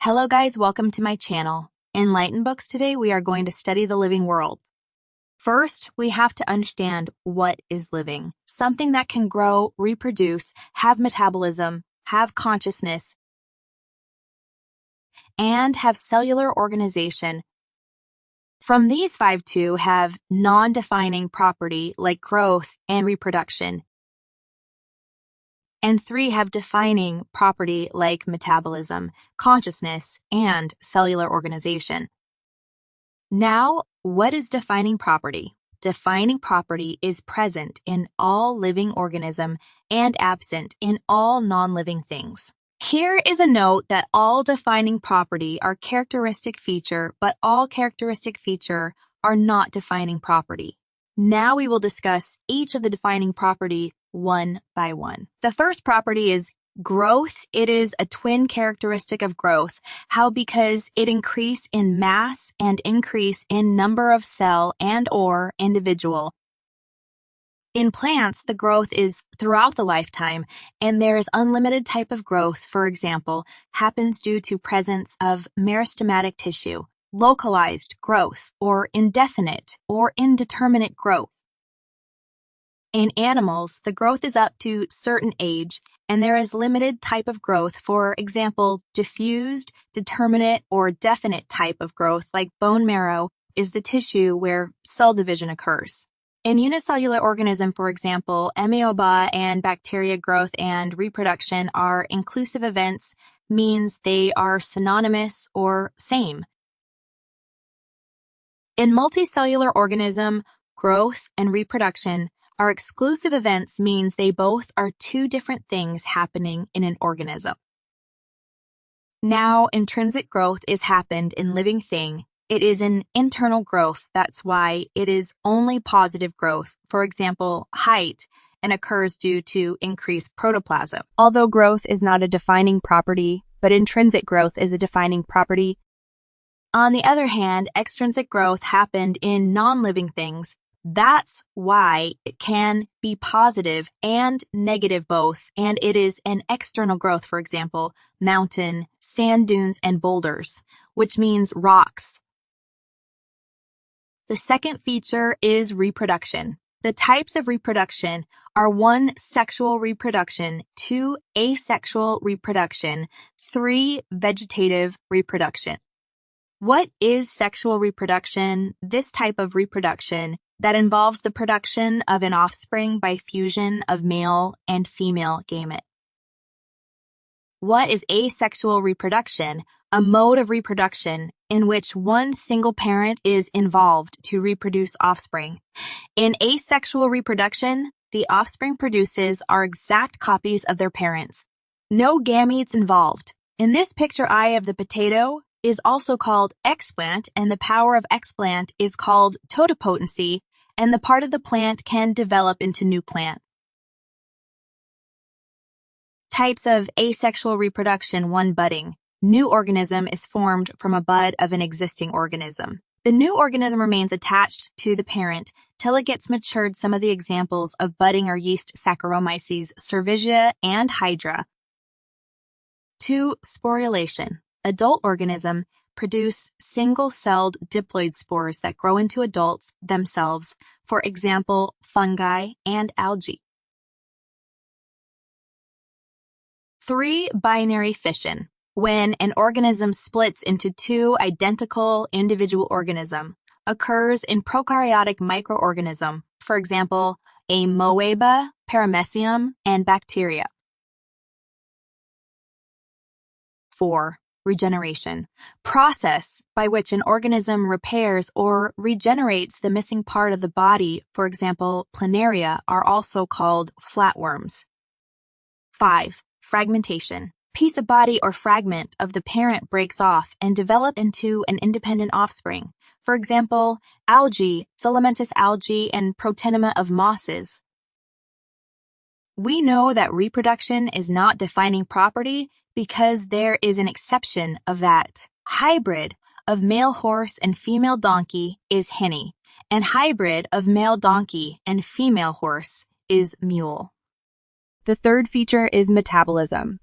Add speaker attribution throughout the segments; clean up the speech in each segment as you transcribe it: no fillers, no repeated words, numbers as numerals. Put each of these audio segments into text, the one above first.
Speaker 1: Hello guys, welcome to my channel. In Enlighten Books today, we are going to study the living world. First, we have to understand what is living. Something that can grow, reproduce, have metabolism, have consciousness, and have cellular organization. From these 5 to have non-defining property like growth and reproduction. And 3 have defining property like metabolism, consciousness, and cellular organization. Now, what is defining property? Defining property is present in all living organism and absent in all non-living things. Here is a note that all defining property are characteristic feature, but all characteristic feature are not defining property. Now we will discuss each of the defining property one by one. The first property is growth. It is a twin characteristic of growth. How? Because it increase in mass and increase in number of cell and or individual. In plants, the growth is throughout the lifetime, and there is unlimited type of growth, for example, happens due to presence of meristematic tissue, localized growth, or indefinite or indeterminate growth. In animals, the growth is up to certain age, and there is limited type of growth, for example, diffused, determinate, or definite type of growth like bone marrow is the tissue where cell division occurs. In unicellular organism, for example, amoeba and bacteria growth and reproduction are inclusive events, means they are synonymous or same. In multicellular organism, growth and reproduction are exclusive events, means they both are 2 different things happening in an organism. Now, intrinsic growth is happened in living thing. It is an internal growth. That's why it is only positive growth. For example, height, and occurs due to increased protoplasm. Although growth is not a defining property, but intrinsic growth is a defining property. On the other hand, extrinsic growth happened in non-living things. That's why it can be positive and negative both, and it is an external growth, for example, mountain, sand dunes, and boulders, which means rocks. The second feature is reproduction. The types of reproduction are 1. Sexual reproduction, 2. Asexual reproduction, 3. Vegetative reproduction. What is sexual reproduction? This type of reproduction that involves the production of an offspring by fusion of male and female gamete. What is asexual reproduction? A mode of reproduction in which 1 single parent is involved to reproduce offspring. In asexual reproduction, the offspring produces are exact copies of their parents. No gametes involved. In this picture eye of the potato is also called explant, and the power of explant is called totipotency, and the part of the plant can develop into new plant. Types of asexual reproduction. 1. Budding. New organism is formed from a bud of an existing organism. The new organism remains attached to the parent till it gets matured. Some of the examples of budding are yeast Saccharomyces cerevisiae and Hydra. 2. Sporulation. Adult organism produce single-celled diploid spores that grow into adults themselves, for example, fungi and algae. 3. Binary fission. When an organism splits into 2 identical individual organisms, occurs in prokaryotic microorganism, for example, amoeba, paramecium, and bacteria. 4. Regeneration. Process by which an organism repairs or regenerates the missing part of the body, for example, planaria, are also called flatworms. 5. Fragmentation. Piece of body or fragment of the parent breaks off and develop into an independent offspring. For example, algae, filamentous algae, and protenema of mosses. We know that reproduction is not defining property because there is an exception of that. Hybrid of male horse and female donkey is hinny, and hybrid of male donkey and female horse is mule. The third feature is metabolism.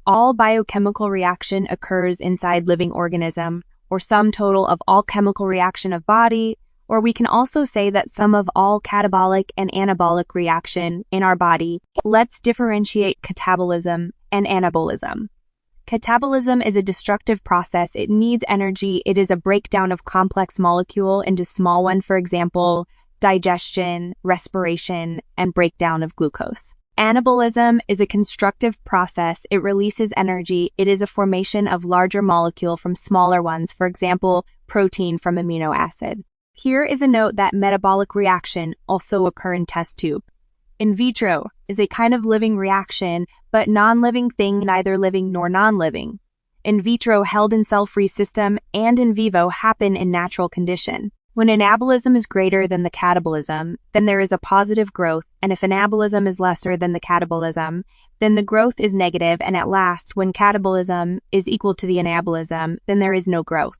Speaker 1: All biochemical reaction occurs inside living organism, or sum total of all chemical reaction of body, or we can also say that sum of all catabolic and anabolic reaction in our body. Let's differentiate catabolism and anabolism. Catabolism is a destructive process. It needs energy. It is a breakdown of complex molecule into small one, for example, digestion, respiration, and breakdown of glucose. Anabolism is a constructive process. It releases energy. It is a formation of larger molecule from smaller ones, for example, protein from amino acid. Here is a note that metabolic reaction also occur in test tube. In vitro is a kind of living reaction, but non-living thing, neither living nor non-living. In vitro held in cell-free system and in vivo happen in natural condition. When anabolism is greater than the catabolism, then there is a positive growth, and if anabolism is lesser than the catabolism, then the growth is negative, and at last, when catabolism is equal to the anabolism, then there is no growth.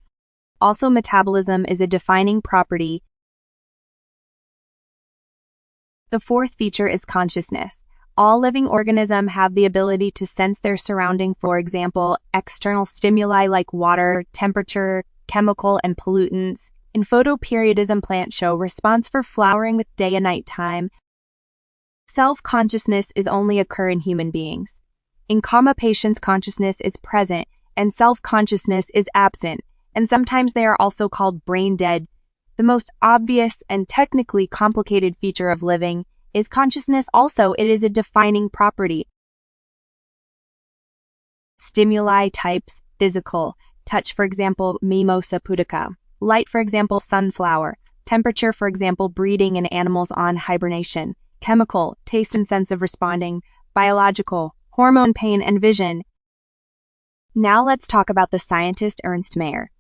Speaker 1: Also, metabolism is a defining property. The fourth feature is consciousness. All living organisms have the ability to sense their surrounding, for example, external stimuli like water, temperature, chemical, and pollutants. In photoperiodism, plants show response for flowering with day and night time. Self-consciousness is only occur in human beings. In coma patients, consciousness is present and self-consciousness is absent, and sometimes they are also called brain dead. The most obvious and technically complicated feature of living is consciousness. Also, it is a defining property. Stimuli types: physical, touch, for example, mimosa pudica. Light, for example, sunflower. Temperature, for example, breeding in animals on hibernation. Chemical, taste and sense of responding. Biological, hormone, pain, and vision. Now let's talk about the scientist Ernst Mayr.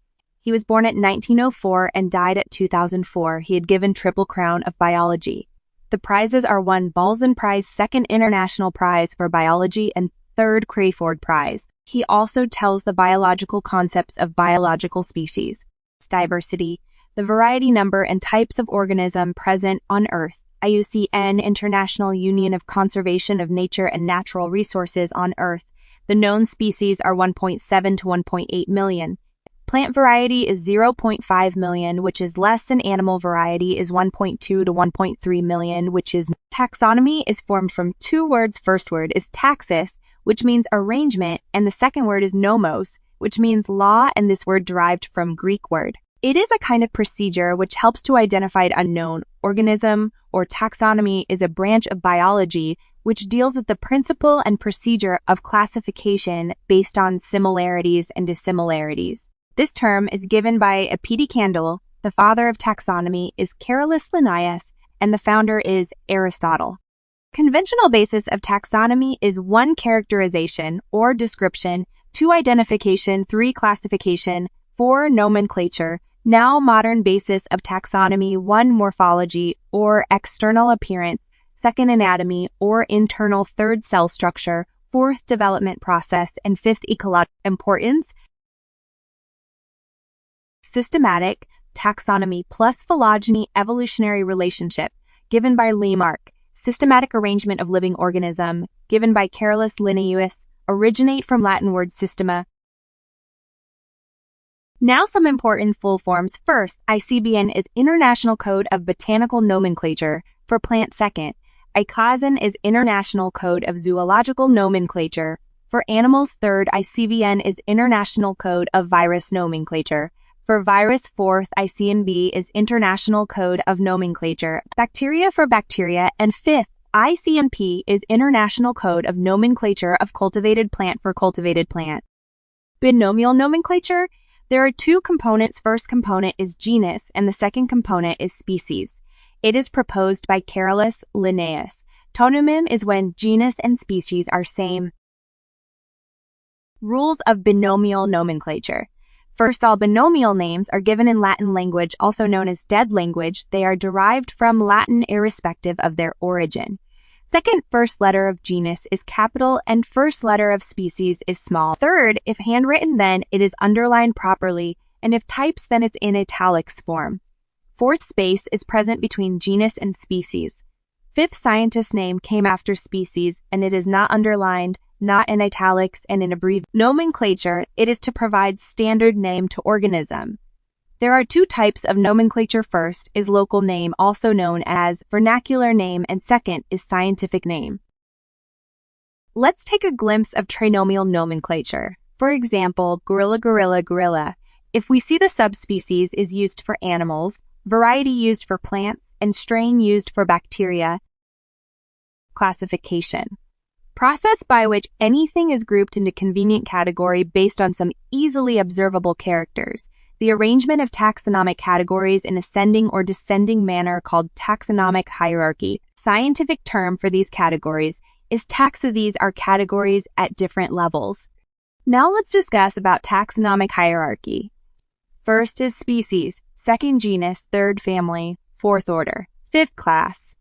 Speaker 1: He was born at 1904 and died at 2004. He had given Triple Crown of Biology. The prizes are 1 Balzan Prize, 2nd International Prize for Biology, and 3rd Crayford Prize. He also tells the biological concepts of biological species. Diversity, the variety, number, and types of organism present on Earth. IUCN, International Union of Conservation of Nature and Natural Resources on Earth. The known species are 1.7 to 1.8 million. Plant variety is 0.5 million, which is less than animal variety is 1.2 to 1.3 million, which is. Taxonomy is formed from 2 words. First word is taxis, which means arrangement, and the second word is nomos, which means law, and this word derived from Greek word. It is a kind of procedure which helps to identify an unknown organism, or taxonomy is a branch of biology which deals with the principle and procedure of classification based on similarities and dissimilarities. This term is given by P.D. Candle. The father of taxonomy is Carolus Linnaeus, and the founder is Aristotle. Conventional basis of taxonomy is 1 characterization or description, 2 identification, 3 classification, 4 nomenclature. Now modern basis of taxonomy: 1 morphology or external appearance, 2nd anatomy or internal, 3rd cell structure, 4th development process, and 5th ecological importance. Systematic taxonomy plus phylogeny evolutionary relationship, given by Lamarck. Systematic arrangement of living organism, given by Carolus Linnaeus, originate from Latin word systema. Now some important full forms. First, ICBN is International Code of Botanical Nomenclature for plant. Second, ICASN is International Code of Zoological Nomenclature for animals. Third, ICVN is International Code of Virus Nomenclature for virus. Fourth, ICNB is International Code of Nomenclature, bacteria for bacteria. And fifth, ICMP is International Code of Nomenclature of Cultivated Plant for cultivated plant. Binomial nomenclature. There are 2 components. First component is genus, and the second component is species. It is proposed by Carolus Linnaeus. Tononym is when genus and species are same. Rules of binomial nomenclature. First, all binomial names are given in Latin language, also known as dead language. They are derived from Latin irrespective of their origin. Second, first letter of genus is capital and first letter of species is small. Third, if handwritten, then it is underlined properly, and if types, then it's in italics form. Fourth, space is present between genus and species. Fifth, scientist name came after species, and it is not underlined. not in italics and in abbreviated nomenclature. It is to provide standard name to organism. There are two types of nomenclature. First is local name, also known as vernacular name, and second is scientific name. Let's take a glimpse of trinomial nomenclature. For example, gorilla, gorilla, gorilla. If we see the subspecies is used for animals, variety used for plants, and strain used for bacteria. Classification. Process by which anything is grouped into convenient category based on some easily observable characters. The arrangement of taxonomic categories in ascending or descending manner called taxonomic hierarchy. Scientific term for these categories is taxa. These are categories at different levels. Now let's discuss about taxonomic hierarchy. First is species, second genus, third family, fourth order, fifth class,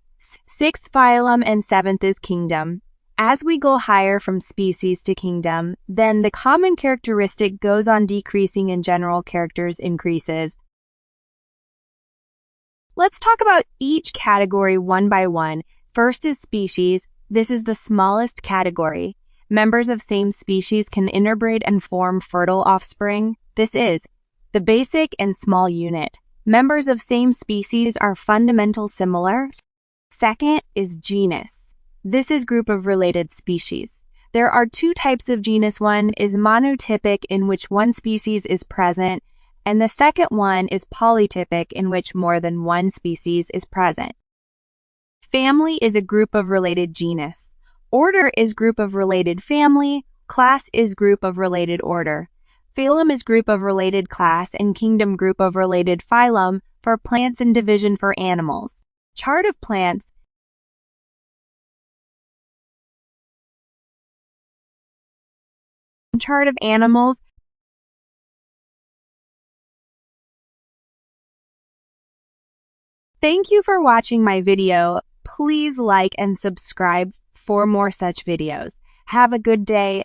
Speaker 1: sixth phylum, and seventh is kingdom. As we go higher from species to kingdom, then the common characteristic goes on decreasing and general characters increases. Let's talk about each category one by one. First is species. This is the smallest category. Members of same species can interbreed and form fertile offspring. This is the basic and small unit. Members of same species are fundamental similar. Second is genus. This is group of related species. There are two types of genus. One is monotypic, in which one species is present, and the second one is polytypic, in which more than one species is present. Family is a group of related genus. Order is group of related family. Class is group of related order. Phylum is group of related class, and kingdom group of related phylum for plants and division for animals. Chart of plants. Chart of animals. Thank you for watching my video. Please like and subscribe for more such videos. Have a good day.